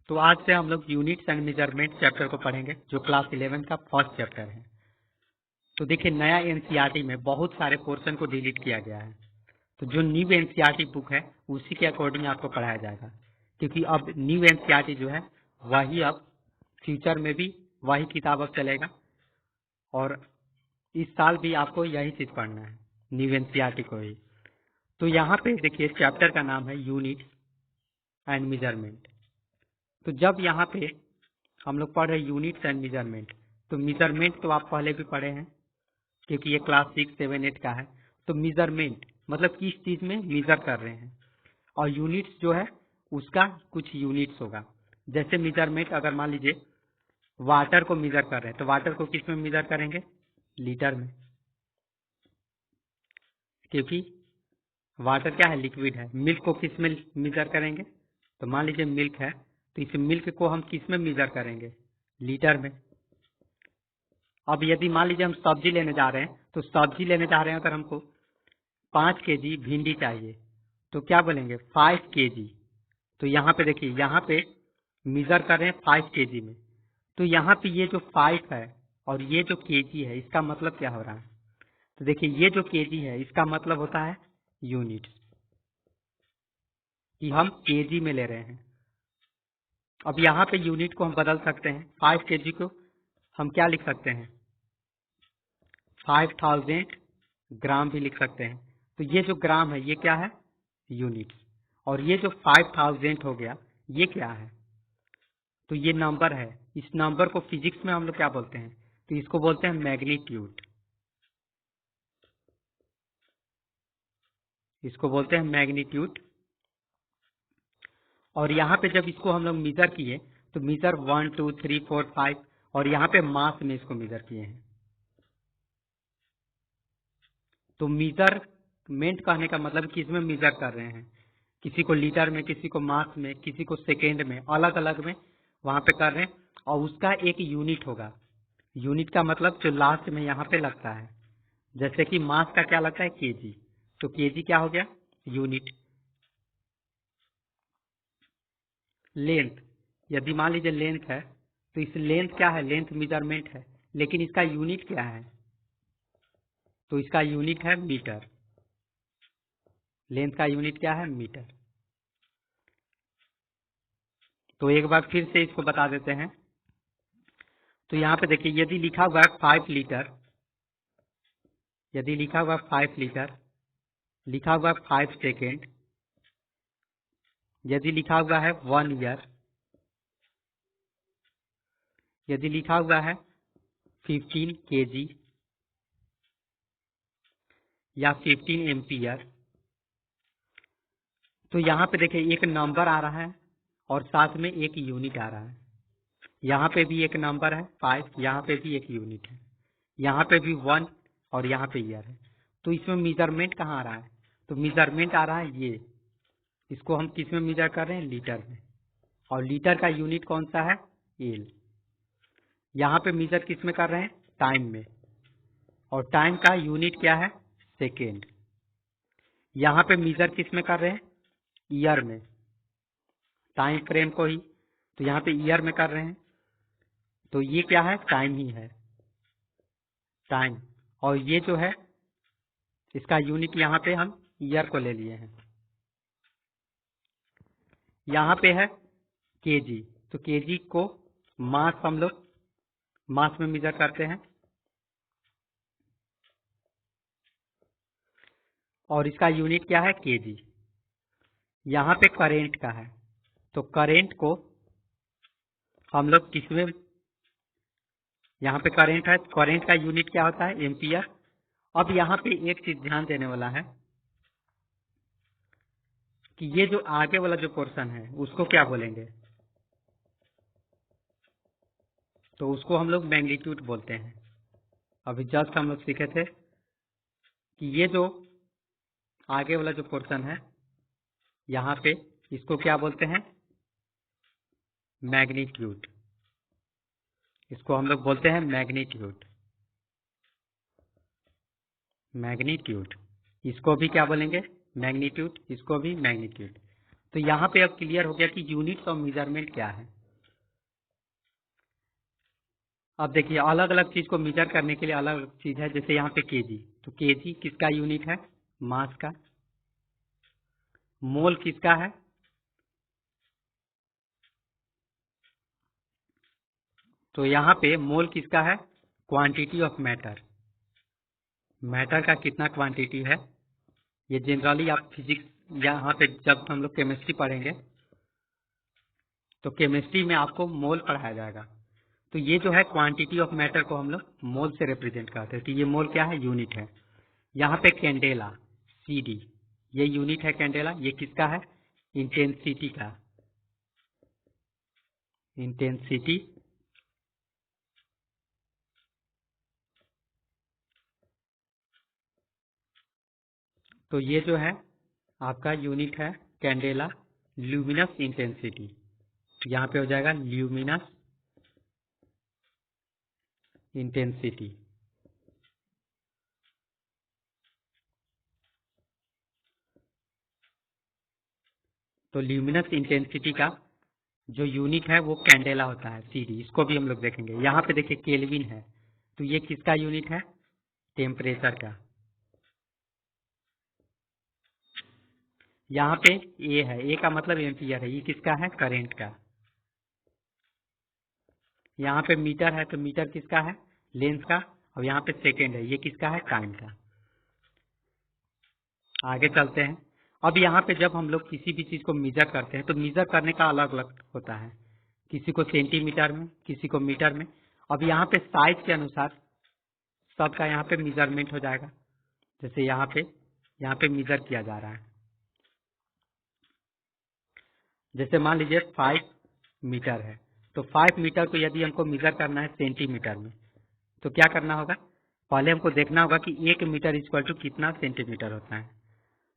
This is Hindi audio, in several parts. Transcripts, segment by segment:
तो आज से हम लोग यूनिट्स एंड मेजरमेंट चैप्टर को पढ़ेंगे, जो क्लास 11 का फर्स्ट चैप्टर है। तो देखिए, नया एनसीईआरटी में बहुत सारे पोर्शन को डिलीट किया गया है। तो जो न्यू एनसीईआरटी बुक है उसी के अकॉर्डिंग आपको पढ़ाया जाएगा, क्योंकि अब न्यू एनसीईआरटी जो है वही अब फ्यूचर में भी वही किताब अब चलेगा, और इस साल भी आपको यही चीज पढ़ना है, न्यू एनसीईआरटी को ही। तो यहाँ पे देखिए, चैप्टर का नाम है यूनिट्स एंड मेजरमेंट। तो जब यहाँ पे हम लोग पढ़ रहे यूनिट्स एंड मेजरमेंट, तो मेजरमेंट तो आप पहले भी पढ़े हैं, क्योंकि ये क्लास 6, 7, 8 का है। तो मेजरमेंट मतलब किस चीज में मेजर कर रहे हैं, और यूनिट्स जो है उसका कुछ यूनिट्स होगा। जैसे मेजरमेंट, अगर मान लीजिए वाटर को मेजर कर रहे हैं, तो वाटर को किस में मेजर करेंगे? लीटर में, क्योंकि वाटर क्या है? लिक्विड है। मिल्क को किस में मेजर करेंगे? तो मान लीजिए मिल्क है, तो इस मिल्क को हम किस में मेजर करेंगे? लीटर में। अब यदि मान लीजिए हम सब्जी लेने जा रहे हैं, तो सब्जी लेने जा रहे हैं, अगर हमको 5 केजी भिंडी चाहिए, तो क्या बोलेंगे? 5 केजी। तो यहाँ पे देखिए, यहाँ पे मेजर कर रहे हैं 5 केजी में। तो यहाँ पे ये जो 5 है और ये जो केजी है, इसका मतलब क्या हो रहा है? तो देखिए, ये जो केजी है इसका मतलब होता है यूनिट, कि हम केजी में ले रहे हैं। अब यहाँ पे यूनिट को हम बदल सकते हैं। 5 केजी को हम क्या लिख सकते हैं? 5000 ग्राम भी लिख सकते हैं। तो ये जो ग्राम है ये क्या है? यूनिट। और ये जो 5000 हो गया, ये क्या है? तो ये नंबर है। इस नंबर को फिजिक्स में हम लोग क्या बोलते हैं? तो इसको बोलते हैं मैग्नीट्यूड। इसको बोलते हैं मैग्नीट्यूड। और यहाँ पे जब इसको हम लोग मेजर किए, तो मेजर 1, 2, 3, 4, 5, और यहाँ पे मास में इसको मेजर किए हैं। तो मेजरमेंट कहने का मतलब किसमें मेजर कर रहे हैं? किसी को लीटर में, किसी को मास में, किसी को सेकेंड में, अलग अलग में वहां पे कर रहे हैं। और उसका एक यूनिट होगा। यूनिट का मतलब जो लास्ट में यहाँ पे लगता है। जैसे कि मास का क्या लगता है? केजी। तो केजी क्या हो गया? यूनिट। लेंथ, यदि मान लीजिए लेंथ है, तो इस लेंथ क्या है? लेंथ मेजरमेंट है, लेकिन इसका यूनिट क्या है? तो इसका यूनिट है मीटर। लेंथ का यूनिट क्या है? मीटर। तो एक बार फिर से इसको बता देते हैं। तो यहाँ पे देखिए, यदि लिखा हुआ है 5 लीटर, यदि लिखा हुआ है 5 लीटर, लिखा हुआ है 5 सेकेंड, यदि लिखा हुआ है 1 ईयर, यदि लिखा हुआ है 15 केजी या 15 एम्पियर, तो यहाँ पे देखिए एक नंबर आ रहा है और साथ में एक यूनिट आ रहा है। यहाँ पे भी एक नंबर है 5, यहाँ पे भी एक यूनिट है, यहाँ पे भी 1 और यहाँ पे ईयर है। तो इसमें मेजरमेंट कहाँ आ रहा है? तो मेजरमेंट आ रहा है ये। इसको हम किस में मेजर कर रहे हैं? लीटर में। और लीटर का यूनिट कौन सा है? एल। यहाँ पे मेजर किस में कर रहे हैं? टाइम में। और टाइम का यूनिट क्या है? सेकेंड। यहाँ पे मेजर किस में कर रहे हैं? ईयर में, टाइम फ्रेम को ही। तो यहाँ पे ईयर में कर रहे हैं। तो ये क्या है? टाइम ही है, टाइम। और ये जो है इसका यूनिट यहाँ पे हम ईयर को ले लिए हैं। यहाँ पे है केजी, तो केजी को मास हम लोग मास में मेजर करते हैं। और इसका यूनिट क्या है? केजी। यहाँ पे करेंट का है, तो करेंट को हम लोग किसमें, यहाँ पे करेंट है, करेंट का यूनिट क्या होता है? एम्पियर। अब यहाँ पे एक चीज ध्यान देने वाला है कि ये जो आगे वाला जो पोर्शन है उसको क्या बोलेंगे? तो उसको हम लोग मैग्नीट्यूड बोलते हैं। अभी जस्ट हम लोग सीखे थे कि ये जो आगे वाला जो पोर्शन है यहाँ पे, इसको क्या बोलते हैं? मैग्नीट्यूड। इसको हम लोग बोलते हैं मैग्नीट्यूड। मैग्नीट्यूड, इसको भी क्या बोलेंगे? मैग्नीट्यूड। इसको भी मैग्नीट्यूड। तो यहाँ पे अब क्लियर हो गया कि यूनिट्स और मेजरमेंट क्या है। अब देखिए अलग अलग चीज को मेजर करने के लिए अलग अलग चीज है, जैसे यहाँ पे केजी, तो केजी किसका यूनिट है? मास का। मोल किसका है? तो यहाँ पे मोल किसका है? Quantity of matter. मैटर का कितना क्वांटिटी है, ये जनरली आप फिजिक्स यहाँ पे जब हम लोग केमिस्ट्री पढ़ेंगे तो केमिस्ट्री में आपको मोल पढ़ाया जाएगा। तो ये जो है क्वांटिटी ऑफ मैटर को हम लोग मोल से रिप्रेजेंट करते हैं। तो ये मोल क्या है? यूनिट है। यहाँ पे कैंडेला CD, ये यूनिट है कैंडेला। ये किसका है? इंटेंसिटी का। इंटेंसिटी। तो ये जो है आपका यूनिट है कैंडेला ल्यूमिनस इंटेंसिटी। यहाँ पे हो जाएगा ल्यूमिनस इंटेंसिटी। तो ल्यूमिनस इंटेंसिटी का जो यूनिट है वो कैंडेला होता है CD। इसको भी हम लोग देखेंगे। यहाँ पे देखिए केल्विन है, तो ये किसका यूनिट है? टेम्परेचर का। यहाँ पे A है, A का मतलब एम्पियर है, ये किसका है? करंट का। यहाँ पे मीटर है, तो मीटर किसका है? लेंस का। और यहाँ पे सेकेंड है, ये किसका है? टाइम का। आगे चलते हैं। अब यहाँ पे जब हम लोग किसी भी चीज को मेजर करते हैं तो मेजर करने का अलग अलग होता है, किसी को सेंटीमीटर में, किसी को मीटर में। अब यहाँ पे साइज के अनुसार सबका यहाँ पे मेजरमेंट हो जाएगा। जैसे यहाँ पे मेजर किया जा रहा है। जैसे मान लीजिए 5 मीटर है, तो 5 मीटर को यदि हमको मेजर करना है सेंटीमीटर में, तो क्या करना होगा? पहले हमको देखना होगा कि 1 मीटर इक्वल टू कितना सेंटीमीटर होता है।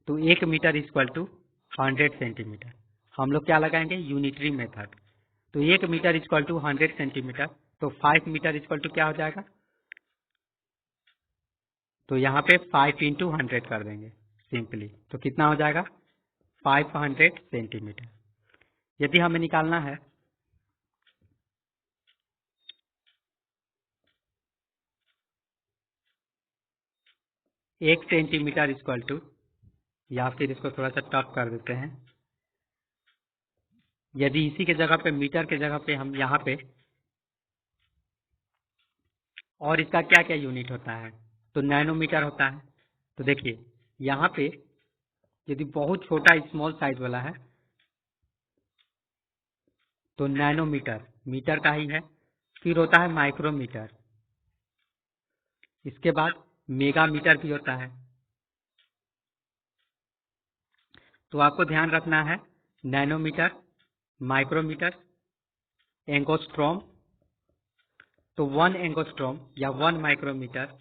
तो 1 मीटर इक्वल टू 100 सेंटीमीटर। हम लोग क्या लगाएंगे? Unitary method. तो 1 मीटर इक्वल टू 100 सेंटीमीटर, तो 5 मीटर इक्वल टू क्या हो जाएगा? तो यहाँ पे 5 इंटू 100 कर देंगे सिंपली, तो कितना हो जाएगा? 500 सेंटीमीटर। यदि हमें निकालना है 1 सेंटीमीटर इक्वल टू, या फिर इसको थोड़ा सा टफ कर देते हैं, यदि इसी के जगह पे मीटर के जगह पे हम यहाँ पे, और इसका क्या क्या यूनिट होता है? तो नैनोमीटर होता है। तो देखिए यहाँ पे यदि बहुत छोटा स्मॉल साइज वाला है तो नैनोमीटर मीटर का ही है। फिर होता है माइक्रोमीटर, इसके बाद मेगामीटर भी होता है। तो आपको ध्यान रखना है नैनोमीटर, माइक्रोमीटर, एंगोस्ट्रोम। तो 1 एंगोस्ट्रोम या 1 माइक्रोमीटर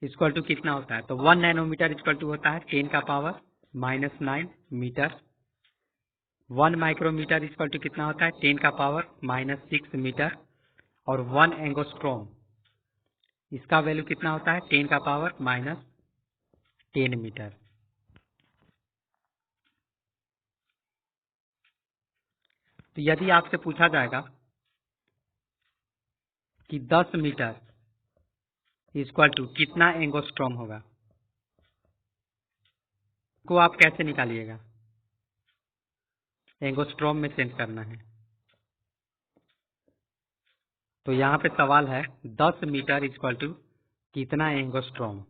इक्वल टू कितना होता है? तो 1 नैनोमीटर इक्वल टू होता है 10 का power -9 metre. 1 micrometre equal to कितना होता है? 10 का पावर -6 मीटर। और 1 एंगोस्ट्रोम, इसका वैल्यू कितना होता है? 10 का पावर -10 मीटर। तो यदि आपसे पूछा जाएगा कि 10 मीटर इक्वल टू कितना एंगोस्ट्रोम होगा, को आप कैसे निकालिएगा? एंगोस्ट्रोम में चेंज करना है। तो यहाँ पे सवाल है 10 मीटर इक्वल टू कितना एंगोस्ट्रोम।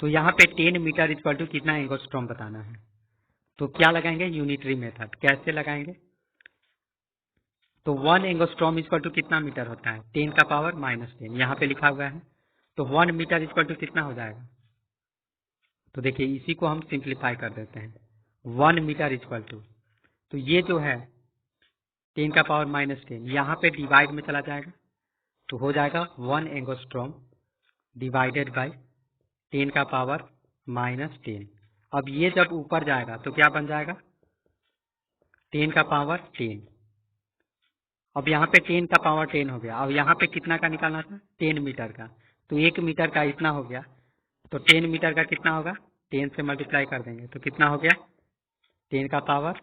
तो यहाँ पे 10 मीटर इक्वल टू कितना एंगोस्ट्रोम बताना है। तो क्या लगाएंगे? Unitary method. कैसे लगाएंगे? तो 1 एंगोस्ट्रोम इक्वल टू कितना मीटर होता है? 10 का पावर -10, यहाँ पे लिखा हुआ है। तो 1 मीटर इक्वल टू कितना हो जाएगा? तो देखिए इसी को हम सिंप्लीफाई कर देते हैं। 1 मीटर इक्वल टू, तो ये जो है 10 का पावर -10 यहाँ पे डिवाइड में चला जाएगा, तो हो जाएगा 1 एंगोस्ट्रोम डिवाइडेड बाई 10 का पावर -10। अब ये जब ऊपर जाएगा तो क्या बन जाएगा? 10 का पावर 10। अब यहाँ पे 10 का पावर 10 हो गया। अब यहाँ पे कितना का निकालना था? 10 मीटर का। तो 1 मीटर का इतना हो गया, तो 10 मीटर का कितना होगा, 10 से मल्टीप्लाई कर देंगे तो कितना हो गया, 10 का पावर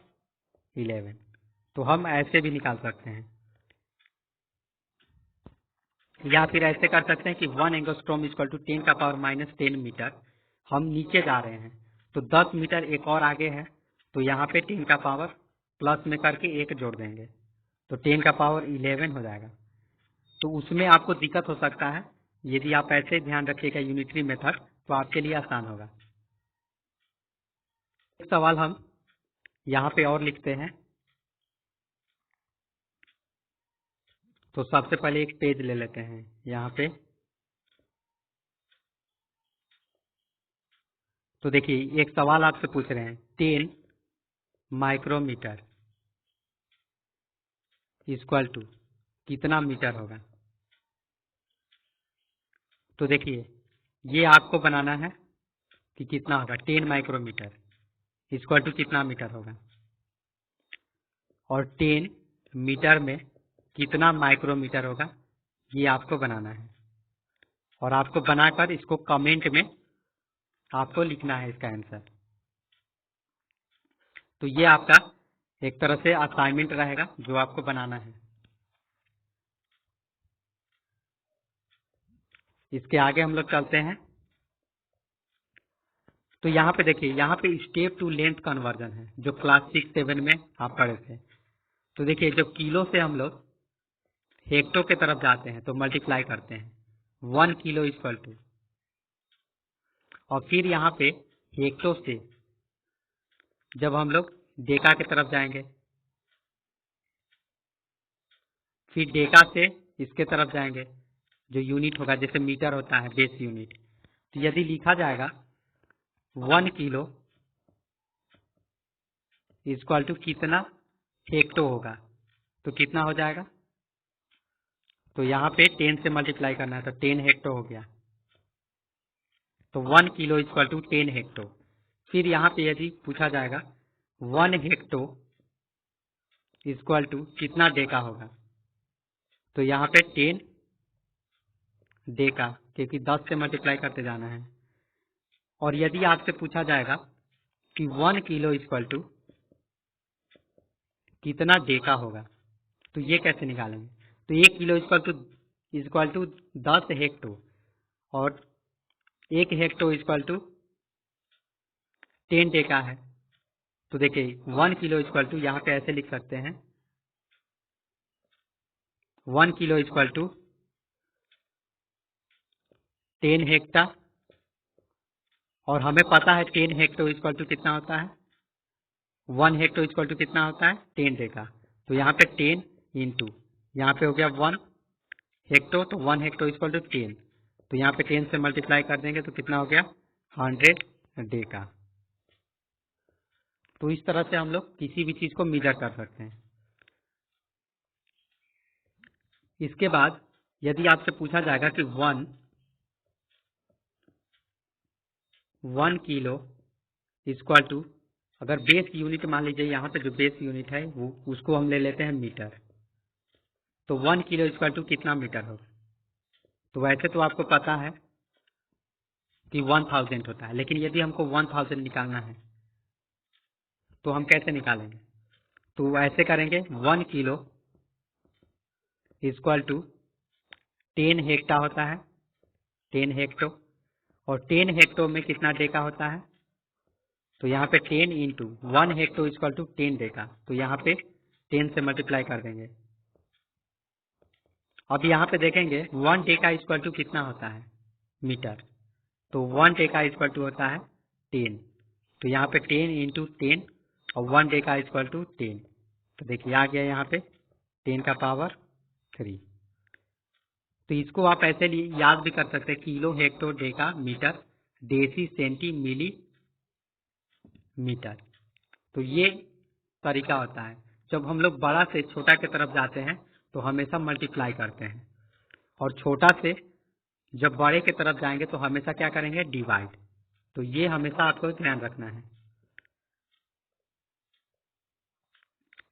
11। तो हम ऐसे भी निकाल सकते हैं, या फिर ऐसे कर सकते हैं कि 1 एंगस्ट्रॉम इक्वल टू 10 का पावर माइनस 10 मीटर। हम नीचे जा रहे हैं तो 10 मीटर एक और आगे है, तो यहाँ पे 10 का पावर प्लस में करके 1 जोड़ देंगे तो 10 का पावर 11 हो जाएगा। तो उसमें आपको दिक्कत हो सकता है, यदि आप ऐसे ध्यान रखिएगा यूनिटरी मेथड तो आपके लिए आसान होगा। एक सवाल हम यहाँ पे और लिखते हैं। तो सबसे पहले एक पेज ले लेते हैं यहाँ पे। तो देखिए एक सवाल आपसे पूछ रहे हैं 10 माइक्रोमीटर इक्वल टू कितना मीटर होगा। तो देखिए ये आपको बनाना है कि कितना होगा, 10 माइक्रोमीटर इक्वल टू कितना मीटर होगा, और 10 मीटर में कितना माइक्रोमीटर होगा, ये आपको बनाना है। और आपको बनाकर इसको कमेंट में आपको लिखना है इसका आंसर। तो ये आपका एक तरह से असाइनमेंट रहेगा जो आपको बनाना है। इसके आगे हम लोग चलते हैं। तो यहाँ पे देखिए, यहाँ पे स्टेप टू लेंथ कन्वर्जन है जो क्लास 6-7 में आप पढ़े थे। तो देखिए जब किलो से हम लोग हेक्टो के तरफ जाते हैं तो मल्टीप्लाई करते हैं 1 किलो इक्वल टू, और फिर यहाँ पे हेक्टो से जब हम लोग डेका की तरफ जाएंगे, फिर डेका से इसके तरफ जाएंगे जो यूनिट होगा, जैसे मीटर होता है बेस यूनिट। तो यदि लिखा जाएगा 1 किलो इक्वल टू कितना हेक्टो होगा, तो कितना हो जाएगा, तो यहाँ पे 10 से मल्टीप्लाई करना है तो 10 हेक्टो हो गया। तो 1 किलो इक्वल टू 10 हेक्टो। फिर यहाँ पे यदि पूछा जाएगा 1 हेक्टो इक्वल टू कितना डेका होगा, तो यहाँ पे 10 डेका, क्योंकि 10 से मल्टीप्लाई करते जाना है। और यदि आपसे पूछा जाएगा कि 1 किलो इक्वल टू कितना डेका होगा, तो ये कैसे निकालेंगे। तो 1 किलो इक्वल टू 10 हेक्टो, और 1 हेक्टो इक्वल टू 10 डेका है। तो देखिए 1 किलो इक्वल टू यहाँ पे ऐसे लिख सकते हैं 1 किलो इक्वल टू 10 हेक्टा, और हमें पता है 10 हेक्टो इक्वल टू कितना होता है, 1 हेक्टो इक्वल टू कितना होता है 10 डेका। तो यहाँ पे 10 इंटू यहाँ पे हो गया 1 हेक्टो, तो 1 हेक्टो इक्वल टू 10, तो यहाँ पे 10 से मल्टीप्लाई कर देंगे तो कितना हो गया 100 डेका। तो इस तरह से हम लोग किसी भी चीज को मेजर कर सकते हैं। इसके बाद यदि आपसे पूछा जाएगा कि 1 किलो इक्वल टू, अगर बेस यूनिट मान लीजिए, यहाँ पे जो बेस यूनिट है वो उसको हम ले लेते हैं मीटर, तो 1 किलो इक्वल टू कितना मीटर होगा। तो वैसे तो आपको पता है कि 1000 होता है, लेकिन यदि हमको 1000 निकालना है तो हम कैसे निकालेंगे। तो ऐसे करेंगे 1 किलो इक्वल टू 10 हेक्टा होता है, 10 हेक्टो, और 10 हेक्टो में कितना डेका होता है, तो यहाँ पे 10 into 1 hecto equal to 10 deca, तो यहाँ पे 10 से मल्टीप्लाई कर देंगे। अब यहाँ पे देखेंगे 1 डेका इक्वल टू कितना होता है मीटर, तो 1 डेका इक्वल टू होता है 10, तो यहाँ पे 10 इंटू 10 और 1 डेका इक्वल टू 10, तो देखिए आ गया यहाँ पे 10 का पावर 3। तो इसको आप ऐसे याद भी कर सकते हैं, kilo hecto deca metre deci centi milli metre. तो ये तरीका होता है, जब हम लोग बड़ा से छोटा की तरफ जाते हैं तो हमेशा मल्टीप्लाई करते हैं, और छोटा से जब बड़े की तरफ जाएंगे तो हमेशा क्या करेंगे, डिवाइड। तो ये हमेशा आपको ध्यान रखना है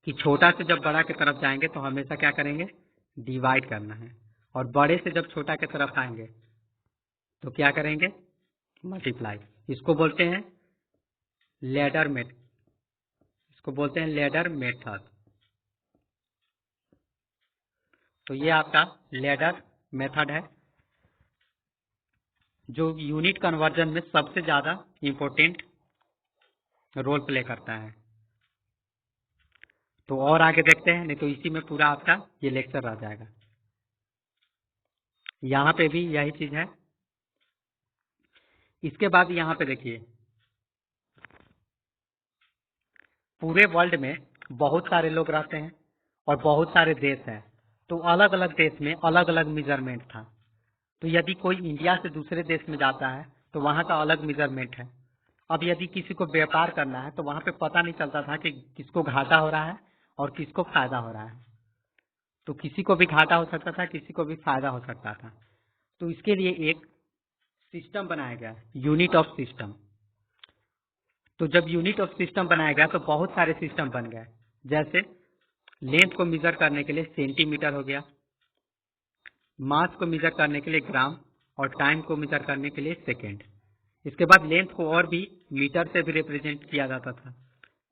कि छोटा से जब बड़ा की तरफ जाएंगे तो हमेशा क्या करेंगे, डिवाइड करना है, और बड़े से जब छोटा की तरफ आएंगे तो क्या करेंगे, मल्टीप्लाई। इसको बोलते हैं लैडर मेथड, इसको बोलते हैं लैडर मेथड। तो ये आपका लैडर मेथड है जो यूनिट कन्वर्जन में सबसे ज्यादा इंपॉर्टेंट रोल प्ले करता है। तो और आगे देखते हैं, नहीं तो इसी में पूरा आपका ये लेक्चर रह जाएगा। यहाँ पे भी यही चीज है। इसके बाद यहाँ पे देखिए, पूरे वर्ल्ड में बहुत सारे लोग रहते हैं और बहुत सारे देश हैं, तो अलग अलग देश में अलग अलग मेजरमेंट था। तो यदि कोई इंडिया से दूसरे देश में जाता है तो वहाँ का अलग मेजरमेंट है। अब यदि किसी को व्यापार करना है तो वहाँ पे पता नहीं चलता था कि किसको घाटा हो रहा है और किसको फायदा हो रहा है। तो किसी को भी घाटा हो सकता था, किसी को भी फायदा हो सकता था। तो इसके लिए एक सिस्टम बनाया गया, यूनिट ऑफ सिस्टम। तो जब यूनिट ऑफ सिस्टम बनाया गया तो बहुत सारे सिस्टम बन गए। जैसे लेंथ को मेजर करने के लिए सेंटीमीटर हो गया, मास को मेजर करने के लिए ग्राम, और टाइम को मेजर करने के लिए सेकेंड। इसके बाद लेंथ को और भी मीटर से भी रिप्रेजेंट किया जाता था,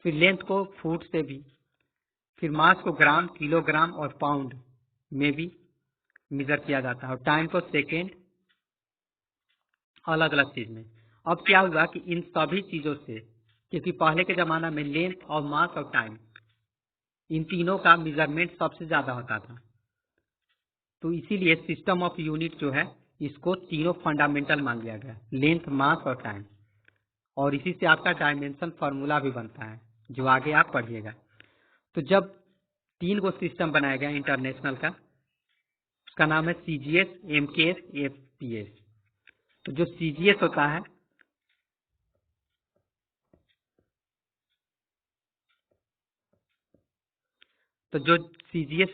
फिर लेंथ को फुट से भी, फिर मास को ग्राम, किलोग्राम और पाउंड में भी मेजर किया जाता है, और टाइम को सेकेंड, अलग अलग चीज में। अब क्या हुआ कि इन सभी चीजों से, क्योंकि पहले के जमाना में लेंथ और मास और टाइम, इन तीनों का मेजरमेंट सबसे ज्यादा होता था। तो इसीलिए सिस्टम ऑफ यूनिट जो है, इसको तीनों फंडामेंटल मान लिया गया, लेंथ, मास और टाइम। और इसी से आपका डायमेंशन फॉर्मूला भी बनता है, जो आगे आप पढ़िएगा। तो जब 3 गो सिस्टम बनाया गया इंटरनेशनल का, उसका नाम है सीजीएस, एमकेएस, एफपीएस। तो जो सीजीएस होता है, तो जो सीजीएस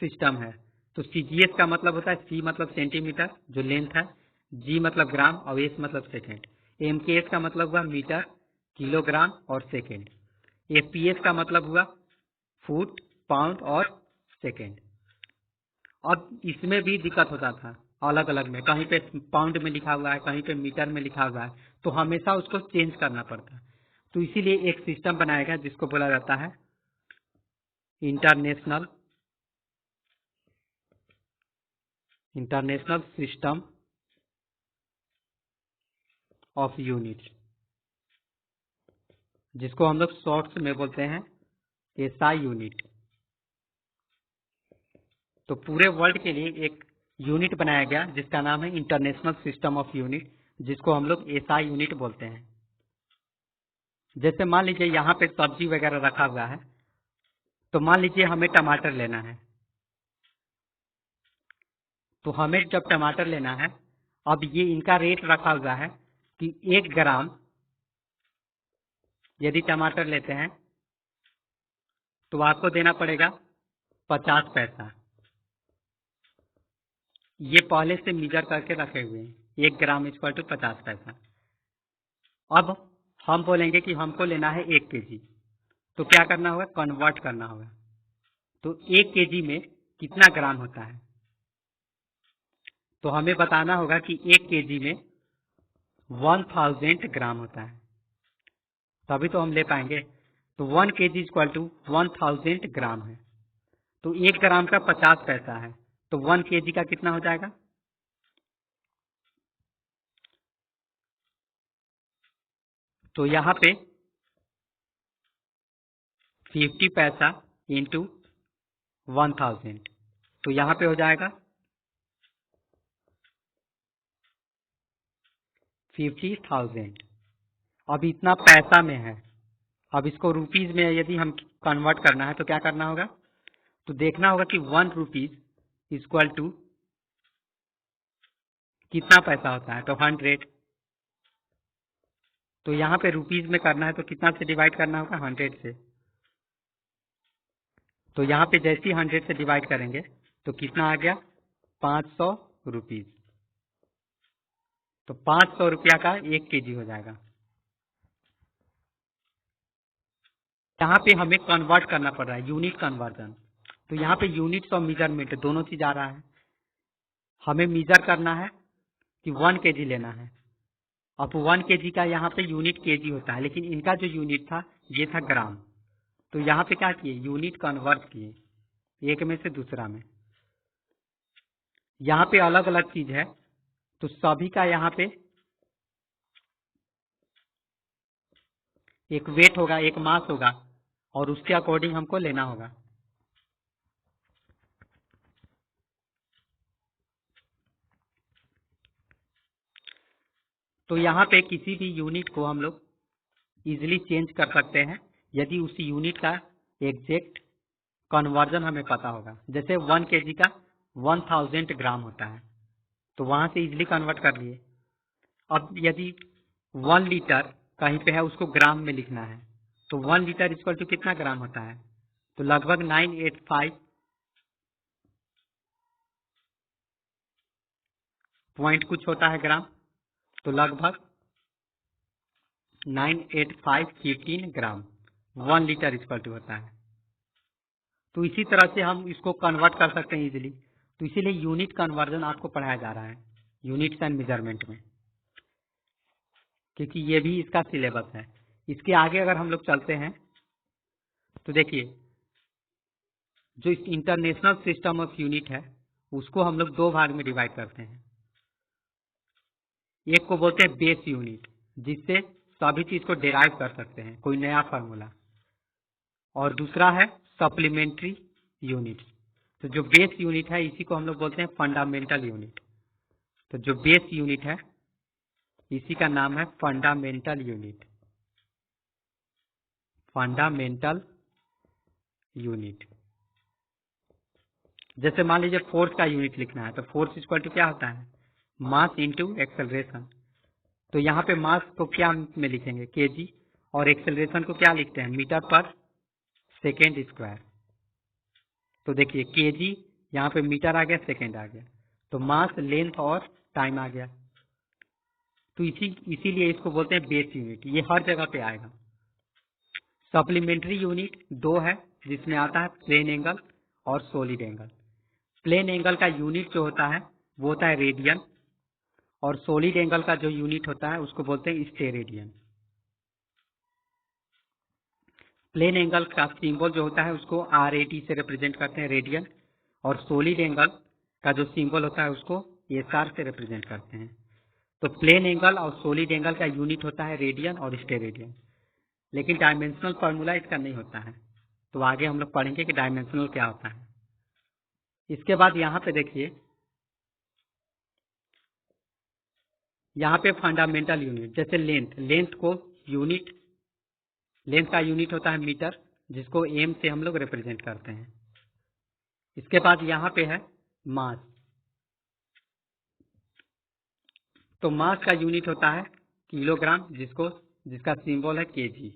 सिस्टम है, तो सीजीएस का मतलब होता है सी मतलब सेंटीमीटर जो लेंथ है, जी मतलब ग्राम और एस मतलब सेकेंड। एमकेएस का मतलब हुआ मीटर, किलोग्राम और सेकेंड। एफपीएस का मतलब हुआ फुट, पाउंड और सेकेंड। अब इसमें भी दिक्कत होता था, अलग अलग में, कहीं पे पाउंड में लिखा हुआ है, कहीं पे मीटर में लिखा हुआ है, तो हमेशा उसको चेंज करना पड़ता है। तो इसीलिए एक सिस्टम बनाया गया जिसको बोला जाता है इंटरनेशनल सिस्टम ऑफ यूनिट, जिसको हम लोग शॉर्ट्स में बोलते हैं एसआई यूनिट। तो पूरे वर्ल्ड के लिए एक यूनिट बनाया गया जिसका नाम है इंटरनेशनल सिस्टम ऑफ यूनिट, जिसको हम लोग एसआई यूनिट बोलते हैं। जैसे मान लीजिए यहाँ पे सब्जी वगैरह रखा हुआ है, तो मान लीजिए हमें टमाटर लेना है, तो हमें जब टमाटर लेना है, अब ये इनका रेट रखा हुआ है कि 1 ग्राम यदि टमाटर लेते हैं तो आपको देना पड़ेगा 50 पैसा। ये पहले से मीजर करके रखे हुए हैं, 1 ग्राम इक्वल टू 50 पैसा। अब हम बोलेंगे कि हमको लेना है 1 केजी, तो क्या करना होगा, कन्वर्ट करना होगा। तो 1 केजी में कितना ग्राम होता है, तो हमें बताना होगा कि 1 केजी में 1000 ग्राम होता है, तभी तो हम ले पाएंगे। तो 1 केजी इक्वल टू 1000 ग्राम है। तो 1 ग्राम का 50 पैसा है, तो 1 केजी का कितना हो जाएगा, तो यहाँ पे 50 पैसा इंटू 1000, तो यहाँ पे हो जाएगा 50,000। अब इतना पैसा में है, अब इसको रुपीज में यदि हम कन्वर्ट करना है तो क्या करना होगा, तो देखना होगा कि 1 रुपीज इक्वल टू कितना पैसा होता है, तो 100। तो यहाँ पे रुपीज में करना है तो कितना से डिवाइड करना होगा, 100 से। तो यहाँ पे जैसे ही 100 से डिवाइड करेंगे तो कितना आ गया, 500 रुपीज। तो 500 रुपया का 1 केजी हो जाएगा। यहाँ पे हमें कन्वर्ट करना पड़ रहा है, यूनिट कन्वर्जन। तो यहाँ पे यूनिट्स और मेजरमेंट दोनों चीज आ रहा है। हमें मेजर करना है कि 1 kg लेना है। अब 1 kg का यहाँ पे यूनिट kg होता है, लेकिन इनका जो यूनिट था ये था ग्राम। तो यहाँ पे क्या किए, यूनिट कन्वर्ट किए एक में से दूसरा में। यहाँ पे अलग अलग चीज है, तो सभी का यहाँ पे एक वेट होगा, एक मास होगा, और उसके अकॉर्डिंग हमको लेना होगा। तो यहाँ पे किसी भी यूनिट को हम लोग इजिली चेंज कर सकते हैं यदि उस यूनिट का एग्जैक्ट कन्वर्जन हमें पता होगा। जैसे 1 kg का 1000 ग्राम होता है, तो वहां से इजिली कन्वर्ट कर लिए। अब यदि 1 लीटर कहीं पे है, उसको ग्राम में लिखना है, तो 1 लीटर इक्वल टू कितना ग्राम होता है, तो लगभग 985 पॉइंट कुछ होता है ग्राम, तो लगभग 98515 ग्राम 1 लीटर इक्वल टू होता है। तो इसी तरह से हम इसको कन्वर्ट कर सकते हैं इजीली। तो इसीलिए यूनिट कन्वर्जन आपको पढ़ाया जा रहा है यूनिट्स एंड मेजरमेंट में, क्योंकि ये भी इसका सिलेबस है। इसके आगे अगर हम लोग चलते हैं तो देखिए, जो इंटरनेशनल सिस्टम ऑफ यूनिट है उसको हम लोग दो भाग में डिवाइड करते हैं। एक को बोलते हैं बेस यूनिट, जिससे सभी चीज को डिराइव कर सकते हैं, कोई नया फार्मूला, और दूसरा है सप्लीमेंट्री यूनिट। तो जो बेस यूनिट है इसी को हम लोग बोलते हैं फंडामेंटल यूनिट। तो जो बेस यूनिट है इसी का नाम है फंडामेंटल यूनिट। Fundamental unit. जैसे मान लीजिए फोर्स का यूनिट लिखना है, तो फोर्स इक्वल टू क्या होता है, मास इंटू एक्सेलरेशन। तो यहाँ पे मास को क्या में लिखेंगे, केजी, और एक्सेलरेशन को क्या लिखते हैं, मीटर पर सेकेंड स्क्वायर। तो देखिए केजी यहाँ पे मीटर आ गया, सेकेंड आ गया, तो मास, लेंथ और टाइम आ गया। तो इसीलिए इसको बोलते हैं बेस यूनिट, ये हर जगह पे आएगा। सप्लीमेंट्री यूनिट दो है, जिसमें आता है प्लेन एंगल और सॉलिड एंगल। प्लेन एंगल का यूनिट जो होता है वो होता है रेडियन, और सॉलिड एंगल का जो यूनिट होता है उसको बोलते हैं स्टेरेडियन। प्लेन एंगल का सिंबल जो होता है उसको RAD से रिप्रेजेंट करते हैं, रेडियन, और सॉलिड एंगल का जो सिंबल होता है उसको SR से रिप्रेजेंट करते हैं। तो प्लेन एंगल और सॉलिड एंगल का यूनिट होता है रेडियन और स्टेरेडियन, लेकिन डायमेंशनल फॉर्मूला इसका नहीं होता है। तो आगे हम लोग पढ़ेंगे कि डायमेंशनल क्या होता है। इसके बाद यहाँ पे देखिए, यहाँ पे फंडामेंटल यूनिट, जैसे लेंथ को यूनिट, लेंथ का यूनिट होता है मीटर, जिसको एम से हम लोग रिप्रेजेंट करते हैं। इसके बाद यहाँ पे है मास, तो मास का यूनिट होता है किलोग्राम, जिसका सिंबल है केजी।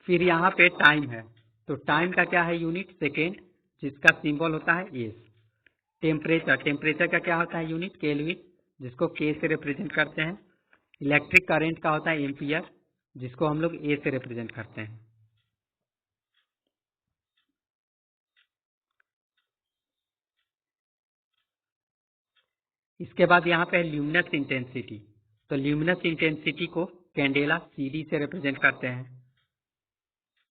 फिर यहाँ पे टाइम है, तो टाइम का क्या है यूनिट, सेकेंड, जिसका सिंबल होता है एस। टेम्परेचर का क्या होता है यूनिट, केल्विन, जिसको के से रिप्रेजेंट करते हैं। इलेक्ट्रिक करंट का होता है एम्पियर, जिसको हम लोग ए से रिप्रेजेंट करते हैं। इसके बाद यहाँ पे है ल्यूमिनस इंटेंसिटी, तो ल्यूमिनस इंटेंसिटी को कैंडेला CD से रिप्रेजेंट करते हैं।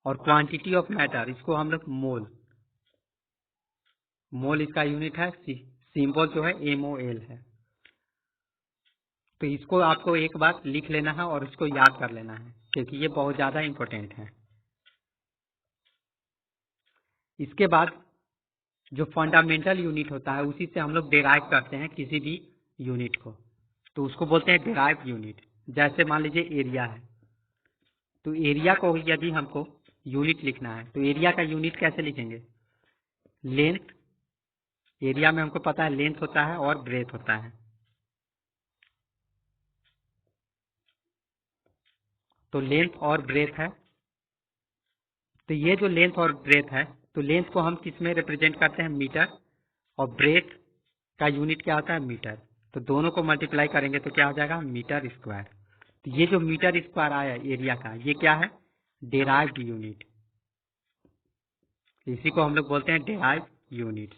और क्वांटिटी ऑफ मैटर, इसको हम लोग मोल इसका यूनिट है, सिंबल जो है MOL है। तो इसको आपको एक बार लिख लेना है और इसको याद कर लेना है, क्योंकि ये बहुत ज्यादा इंपॉर्टेंट है। इसके बाद जो फंडामेंटल यूनिट होता है उसी से हम लोग डिराइव करते हैं किसी भी यूनिट को, तो उसको बोलते हैं डिराइव यूनिट। जैसे मान लीजिए एरिया है, तो एरिया को यदि हमको यूनिट लिखना है तो एरिया का यूनिट कैसे लिखेंगे, लेंथ, एरिया में हमको पता है लेंथ होता है और ब्रेथ होता है। तो लेंथ और ब्रेथ है, तो ये जो लेंथ और ब्रेथ है, तो लेंथ को हम किस में रिप्रेजेंट करते हैं, मीटर, और ब्रेथ का यूनिट क्या होता है, मीटर। तो दोनों को मल्टीप्लाई करेंगे तो क्या हो जाएगा, मीटर स्क्वायर। तो ये जो मीटर स्क्वायर आया एरिया का, ये क्या है, डिराइव्ड यूनिट। इसी को हम लोग बोलते हैं डिराइव यूनिट।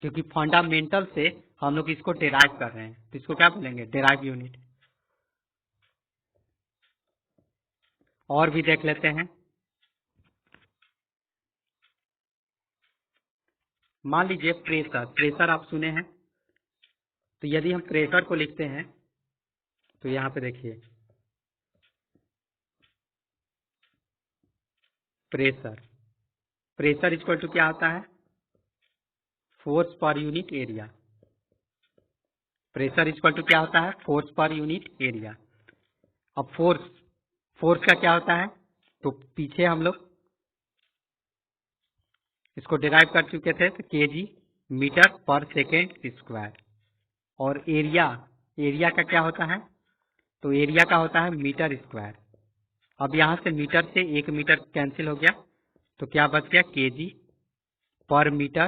क्योंकि फंडामेंटल से हम लोग इसको डेराइव कर रहे हैं, तो इसको क्या बोलेंगे, डेराइव यूनिट। और भी देख लेते हैं। मान लीजिए प्रेशर, प्रेशर आप सुने हैं, तो यदि हम प्रेशर को लिखते हैं तो यहाँ पे देखिए प्रेशर, प्रेशर इक्वल टू क्या होता है, फोर्स पर unit area. Pressure equal to क्या होता है, फोर्स पर यूनिट एरिया। अब फोर्स, फोर्स का क्या होता है, तो पीछे हम लोग इसको डिराइव कर चुके थे, तो केजी मीटर पर सेकेंड स्क्वायर। और एरिया, एरिया का क्या होता है, तो एरिया का होता है मीटर स्क्वायर। अब यहाँ से मीटर से 1 मीटर कैंसिल हो गया, तो क्या बच गया, केजी पर मीटर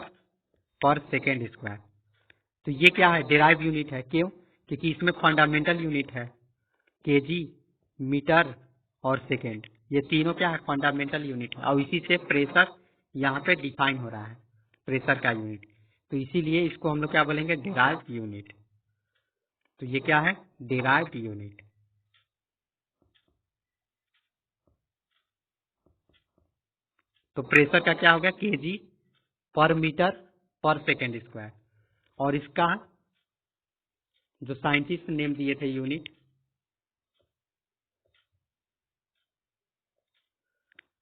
पर सेकेंड स्क्वायर। तो ये क्या है, डिराइव यूनिट है। क्यों, क्योंकि इसमें फंडामेंटल यूनिट है, केजी, मीटर और सेकेंड, ये तीनों क्या है, फंडामेंटल यूनिट है। और इसी से प्रेशर यहाँ पे डिफाइन हो रहा है, प्रेशर का यूनिट। तो इसीलिए इसको हम लोग क्या बोलेंगे, डिराइव यूनिट। तो ये क्या है, डिराइव यूनिट। तो प्रेशर का क्या हो गया, केजी पर मीटर पर सेकेंड स्क्वायर। और इसका जो साइंटिस्ट नेम दिए थे यूनिट,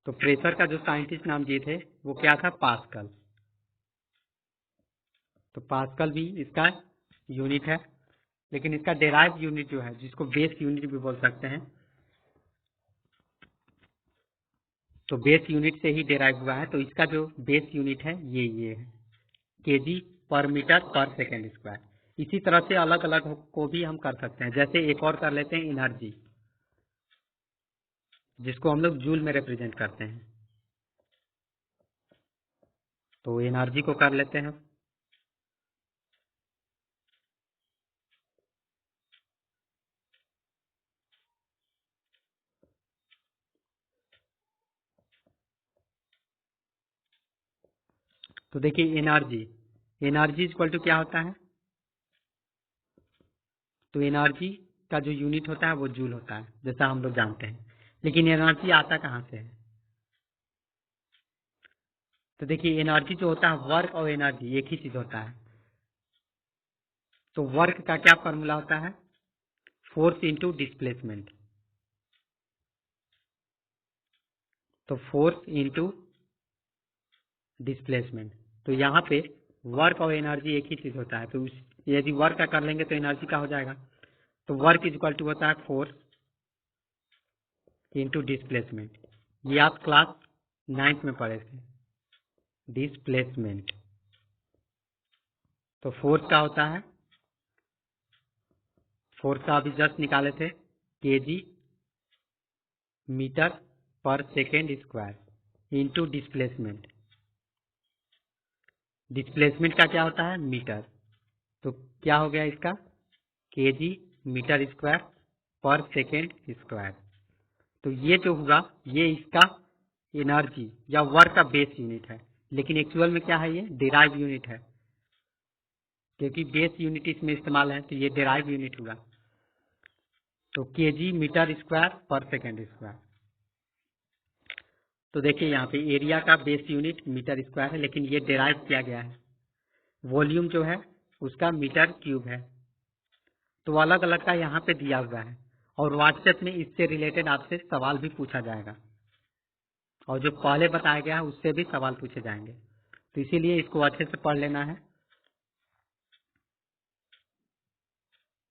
तो प्रेशर का जो साइंटिस्ट नाम दिए थे वो क्या था, पास्कल। तो पास्कल भी इसका यूनिट है, लेकिन इसका डेराइव यूनिट जो है, जिसको बेस यूनिट भी बोल सकते हैं, तो बेस यूनिट से ही डेराइव हुआ है। तो इसका जो बेस यूनिट है ये है, केजी पर मीटर पर सेकेंड स्क्वायर। इसी तरह से अलग अलग को भी हम कर सकते हैं। जैसे एक और कर लेते हैं, एनर्जी, जिसको हम लोग जूल में रिप्रेजेंट करते हैं। तो एनर्जी को कर लेते हैं। तो देखिए एनर्जी, एनर्जी इक्वल टू क्या होता है, तो एनर्जी का जो यूनिट होता है वो जूल होता है, जैसा हम लोग जानते हैं। लेकिन एनर्जी आता कहाँ से है, तो देखिए एनर्जी जो होता है, वर्क और एनर्जी एक ही चीज होता है। तो वर्क का क्या फॉर्मूला होता है, फोर्स इंटू डिस्प्लेसमेंट। तो फोर्स इंटू डिस्प्लेसमेंट। तो यहाँ पे वर्क और एनर्जी एक ही चीज होता है। तो यदि वर्क का कर लेंगे तो एनर्जी का हो जाएगा। तो वर्क इज इक्वल टू होता है फोर्स इंटू डिस्प्लेसमेंट। ये आप क्लास 9th में पढ़े थे, डिस्प्लेसमेंट। तो फोर्स का होता है, फोर्स का अभी जस्ट निकाले थे, केजी मीटर पर second square into displacement. Displacement का क्या होता है, मीटर। तो क्या हो गया इसका, केजी मीटर स्क्वायर पर सेकेंड स्क्वायर। तो ये जो हुआ, ये इसका एनर्जी या वर्क का बेस यूनिट है। लेकिन एक्चुअल में क्या है, ये डिराइव यूनिट है, क्योंकि बेस यूनिट इसमें इस्तेमाल है, तो ये डिराइव यूनिट हुआ। तो केजी मीटर स्क्वायर पर सेकेंड स्क्वायर। तो देखिए यहाँ पे एरिया का बेस यूनिट मीटर स्क्वायर है, लेकिन ये डिराइव किया गया है। वॉल्यूम जो है उसका मीटर क्यूब है। तो अलग अलग का यहाँ पे दिया हुआ है, और व्हाट्सएप में इससे रिलेटेड आपसे सवाल भी पूछा जाएगा, और जो पहले बताया गया है उससे भी सवाल पूछे जाएंगे। तो इसीलिए इसको अच्छे से पढ़ लेना है।